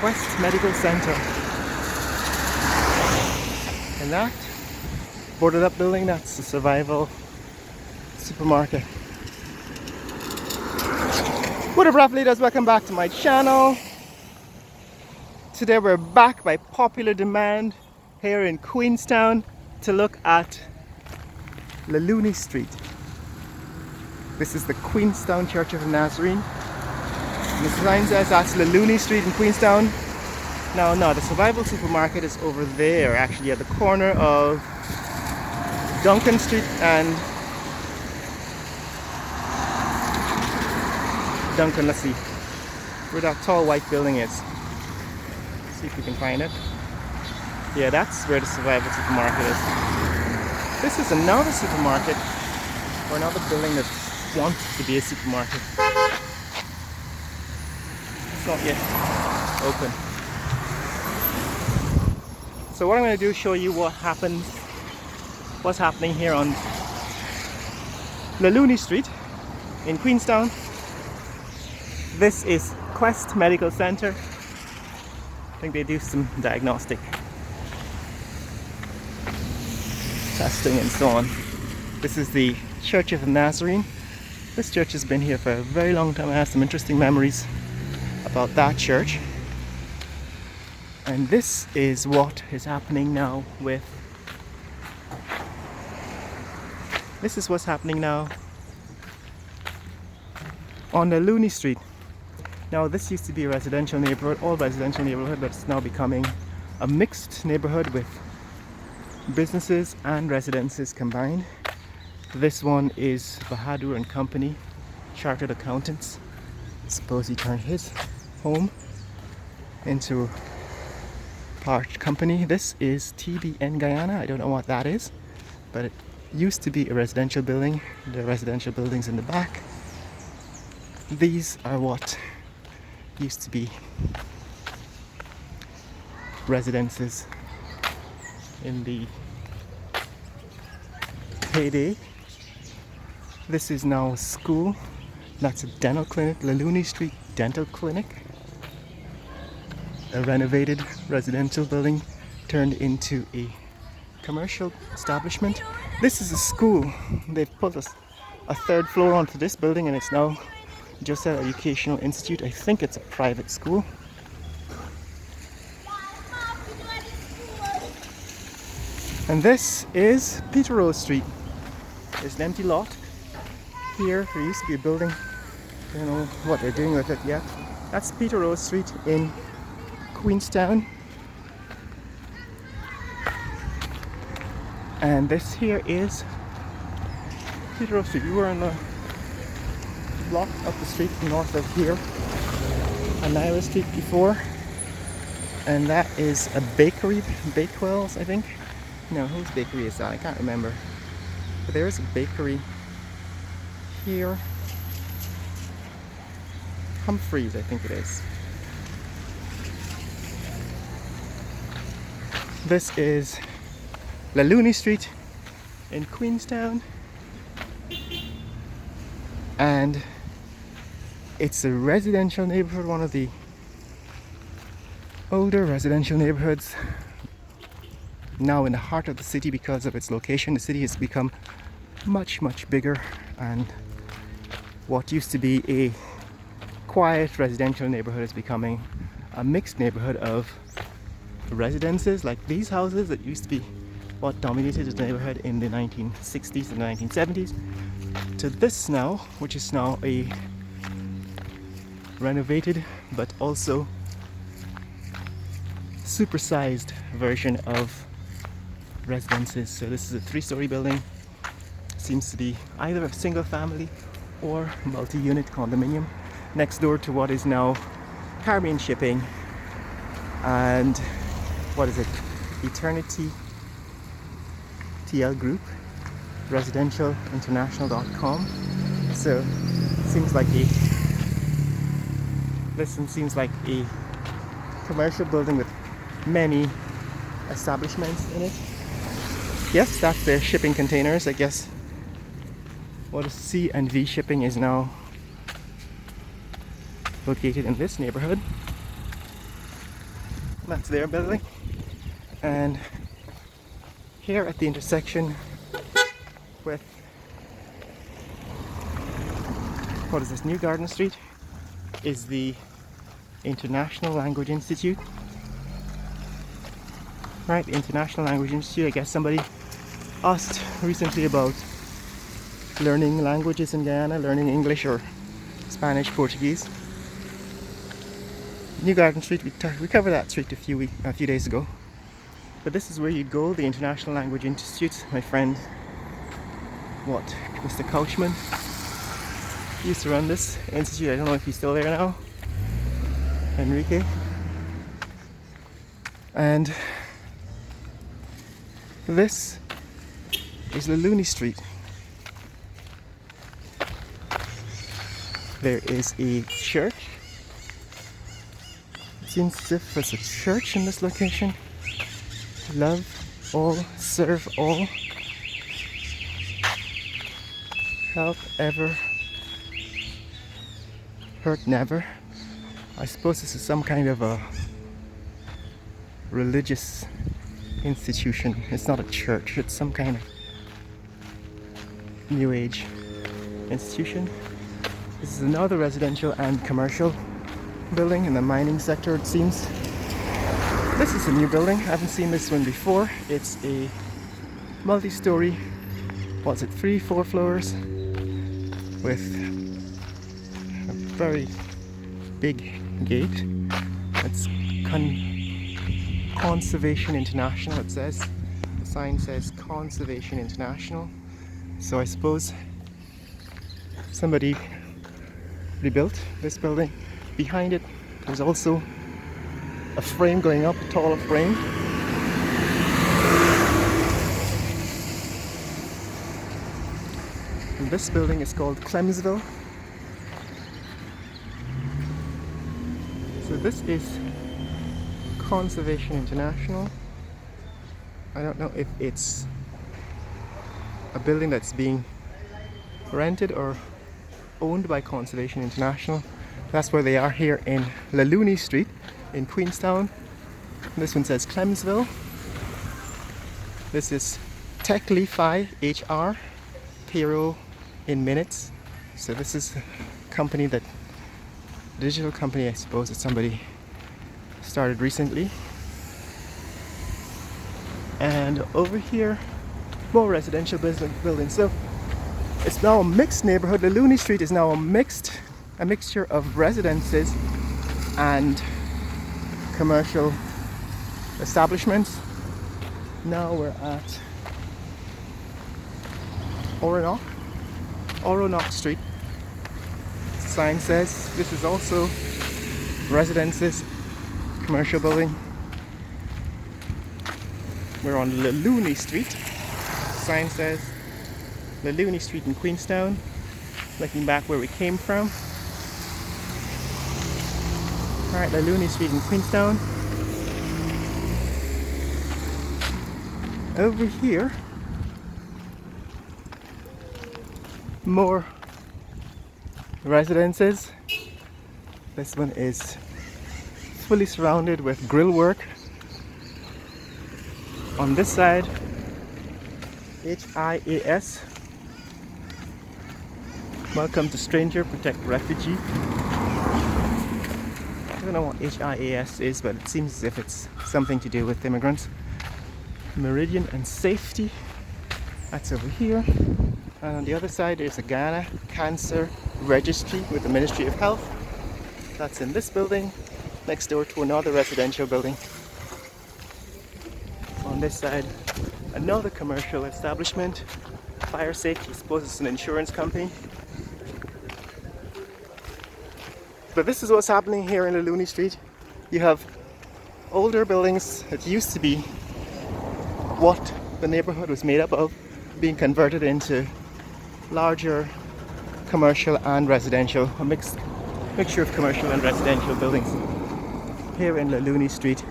Quest Medical Center. And that boarded up building, that's the Survival Supermarket. What up, Raff Leaders? Welcome back to my channel. Today we're back by popular demand here in Queenstown to look at Laluni Street. This is the Queenstown Church of the Nazarene. And the sign says that's Laluni Street in Queenstown. No, the Survival Supermarket is over there, actually at the corner of Duncan Street and Duncan. Let's see where that tall white building is. See if we can find it. Yeah, that's where the Survival Supermarket is. This is another supermarket, or another building that wants to be a supermarket. It's not yet open. So what I'm going to do is show you what's happening here on Laluni Street in Queenstown. This is Quest Medical Center. I think they do some diagnostic testing and so on. This is the Church of the Nazarene. This church has been here for a very long time. I have some interesting memories about that church. And this is what is happening now with... This is what's happening now on Laluni Street. Now this used to be a residential neighborhood, all residential neighborhood, but it's now becoming a mixed neighborhood with businesses and residences combined. This one is Bahadur and Company, chartered accountants. I suppose he turned his home into part company. This is TBN Guyana. I don't know what that is, but it used to be a residential building. There are residential buildings in the back. These are what used to be residences in the heyday. This is now a school. That's a dental clinic, Laluni Street Dental Clinic. A renovated residential building turned into a commercial establishment. This is a school. They've put a third floor onto this building and it's now just an educational institute. I think it's a private school. And this is Peter Rose Street. There's an empty lot here. There used to be a building. I don't know what they're doing with it yet. That's Peter Rose Street in Queenstown. And this here is Peter Rose Street. We were on the block up the street north of here, Laluni Street before. And that is a bakery, Bakewell's, I think. No, whose bakery is that? I can't remember. But there is a bakery here. Humphreys, I think it is. This is Laluni Street in Queenstown. And it's a residential neighborhood, one of the older residential neighborhoods. Now in the heart of the city because of its location. The city has become much bigger, and what used to be a quiet residential neighborhood is becoming a mixed neighborhood of residences, like these houses that used to be what dominated the neighborhood in the 1960s and 1970s, to this now, which is now a renovated but also supersized version of residences. So this is a 3-story building. Seems to be either a single family or multi-unit condominium next door to what is now Caribbean Shipping and what is it? Eternity TL Group, residentialinternational.com. So seems like seems like a commercial building with many establishments in it. Yes, that's their shipping containers. I guess what is C&V Shipping is now located in this neighborhood. That's their building. And here at the intersection with, what is this, New Garden Street, is the International Language Institute. Right, the International Language Institute. I guess somebody asked recently about learning languages in Guyana, learning English or Spanish, Portuguese. New Garden Street, we covered that street a few days ago. But this is where you'd go, the International Language Institute. My friend, Mr. Couchman, used to run this institute. I don't know if he's still there now. Enrique. And this is Laluni Street. There is a church. It seems as if there's a church in this location. Love all, serve all, help ever, hurt never. I suppose this is some kind of a religious institution. It's not a church, it's some kind of new age institution. This is another residential and commercial building in the mining sector, it seems. This is a new building. I haven't seen this one before. It's a multi-story, 3-4 floors with a very big gate. It's Conservation International, it says. The sign says Conservation International. So I suppose somebody rebuilt this building. Behind it, there's also a frame going up, a taller frame. And this building is called Clemsville. So this is Conservation International. I don't know if it's a building that's being rented or owned by Conservation International. That's where they are here in Laluni Street in Queenstown. This one says Clemsville. This is Techlify HR, payroll in minutes. So this is a company digital company, I suppose, that somebody started recently. And over here, more residential buildings. So it's now a mixed neighborhood. Laluni Street is now a mixture of residences and commercial establishments. Now we're at Oronoc Street. The sign says this is also residences, commercial building. We're on Laluni Street. The sign says Laluni Street in Queenstown. Looking back where we came from. Alright, Laluni Street in Queenstown. Over here, more residences. This one is fully surrounded with grill work. On this side, HIAS. Welcome to Stranger, Protect Refugee. I don't know what HIAS is, but it seems as if it's something to do with immigrants. Meridian and Safety. That's over here. And on the other side there's a Guyana Cancer Registry with the Ministry of Health. That's in this building, next door to another residential building. On this side, another commercial establishment. Fire Safety, I suppose it's an insurance company. But this is what's happening here in Laluni Street. You have older buildings that used to be what the neighborhood was made up of, being converted into larger commercial and residential, a mixture of commercial and residential buildings here in Laluni Street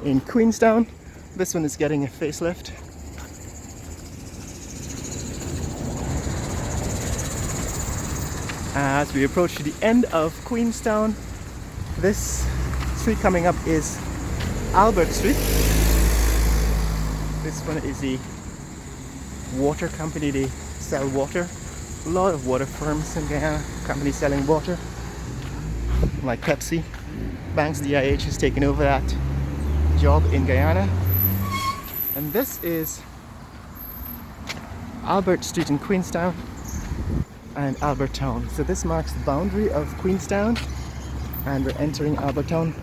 in Queenstown. This one is getting a facelift. As we approach the end of Queenstown, this street coming up is Albert Street. This one is the water company. They sell water. A lot of water firms in Guyana, companies selling water, like Pepsi. Banks DIH has taken over that job in Guyana. And this is Albert Street in Queenstown and Albert Town. So this marks the boundary of Queenstown and we're entering Albert Town.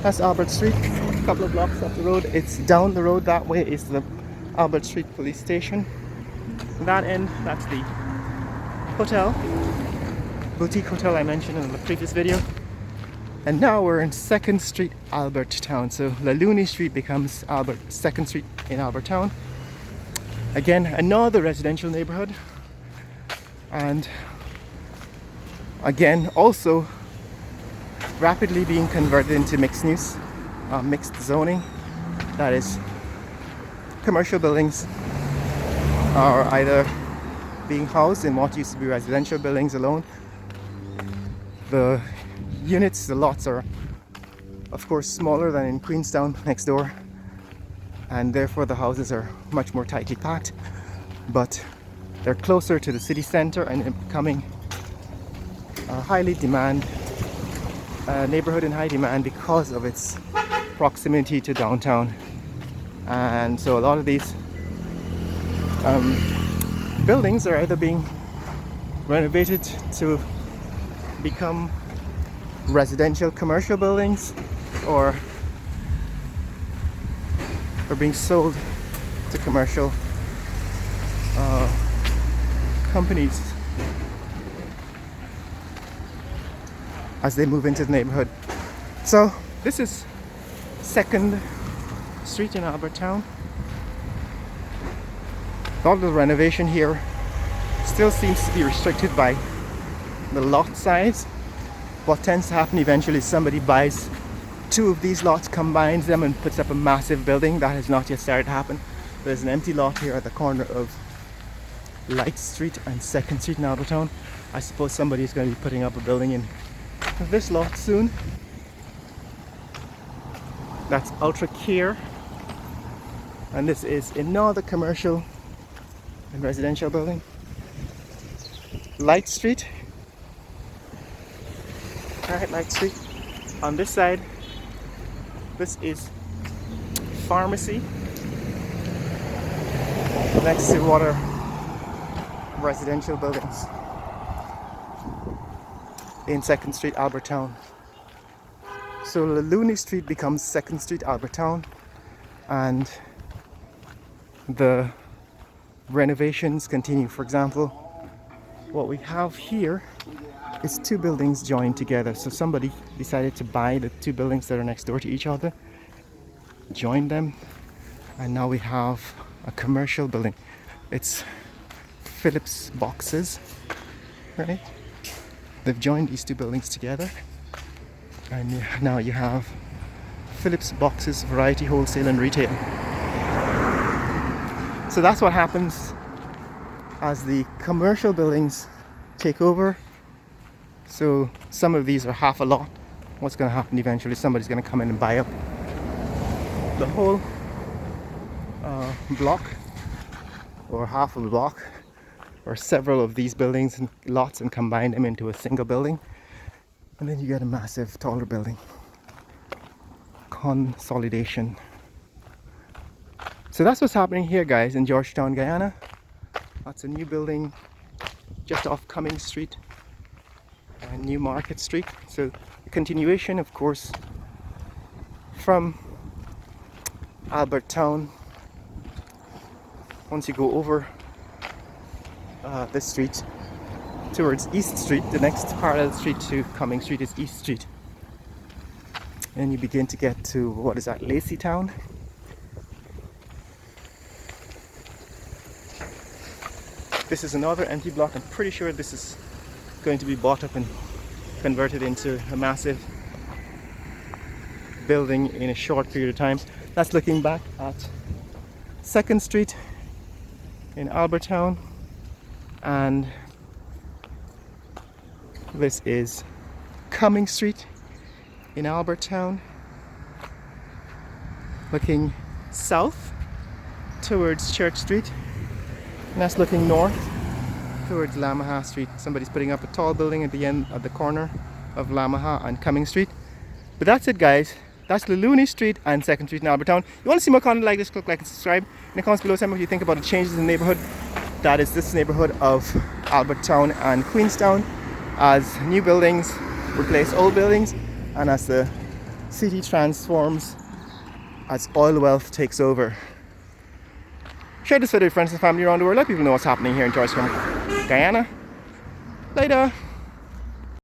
That's Albert Street, a couple of blocks up the road. It's down the road that way is the Albert Street police station. That end, that's the hotel, boutique hotel I mentioned in the previous video. And now we're in 2nd Street, Albert Town. So Laluni Street becomes 2nd Street in Albert Town. Again, another residential neighborhood. And again, also rapidly being converted into mixed use, mixed zoning. That is, commercial buildings are either being housed in what used to be residential buildings alone. The units, the lots are of course smaller than in Queenstown next door, and therefore the houses are much more tightly packed, but they're closer to the city center and becoming a highly demand neighborhood in high demand because of its proximity to downtown. And so a lot of these buildings are either being renovated to become residential commercial buildings or are being sold to commercial companies as they move into the neighborhood. So this is 2nd Street in Albert Town. A lot of the renovation here still seems to be restricted by the lot size. What tends to happen eventually is somebody buys 2 of these lots, combines them and puts up a massive building. That has not yet started to happen. There's an empty lot here at the corner of Light Street and 2nd Street in Albert Town. I suppose somebody is going to be putting up a building in this lot soon. That's Ultra Care, and this is another commercial and residential building. Light Street. Alright, Light Street. On this side, this is pharmacy. Next to water residential buildings in 2nd Street, Albert Town. So Laluni Street becomes 2nd Street, Albert Town, and the renovations continue. For example, what we have here is 2 buildings joined together. So somebody decided to buy the 2 buildings that are next door to each other, join them, and now we have a commercial building. It's Phillips Boxes, right? They've joined these 2 buildings together, and now you have Phillips Boxes Variety Wholesale and Retail. So that's what happens as the commercial buildings take over. So some of these are half a lot. What's going to happen eventually? Somebody's going to come in and buy up the whole block, or half of the block, or several of these buildings and lots, and combine them into a single building, and then you get a massive taller building. Consolidation. So that's what's happening here, guys, in Georgetown, Guyana. That's a new building just off Cumming Street and New Market Street. So the continuation, of course, from Albert Town. Once you go over this street towards East Street, the next parallel street to Cumming Street is East Street, and you begin to get to, what is that, Lacey Town. This is another empty block. I'm pretty sure this is going to be bought up and converted into a massive building in a short period of time. That's looking back at 2nd Street in Albert Town, and this is Cumming Street in Albert Town. looking south towards Church Street, and that's looking north towards Lamaha Street. Somebody's putting up a tall building at the end of the corner of Lamaha and Cumming Street. But that's it, guys. That's Laluni Street and 2nd Street in Albertown. You want to see more content like this, click like and subscribe. In the comments below, tell me what you think about the changes in the neighborhood. That is this neighborhood of Albertown and Queenstown, as new buildings replace old buildings and as the city transforms, as oil wealth takes over. Share this video with friends and family around the world. Let people know what's happening here in Georgetown, Guyana. Later.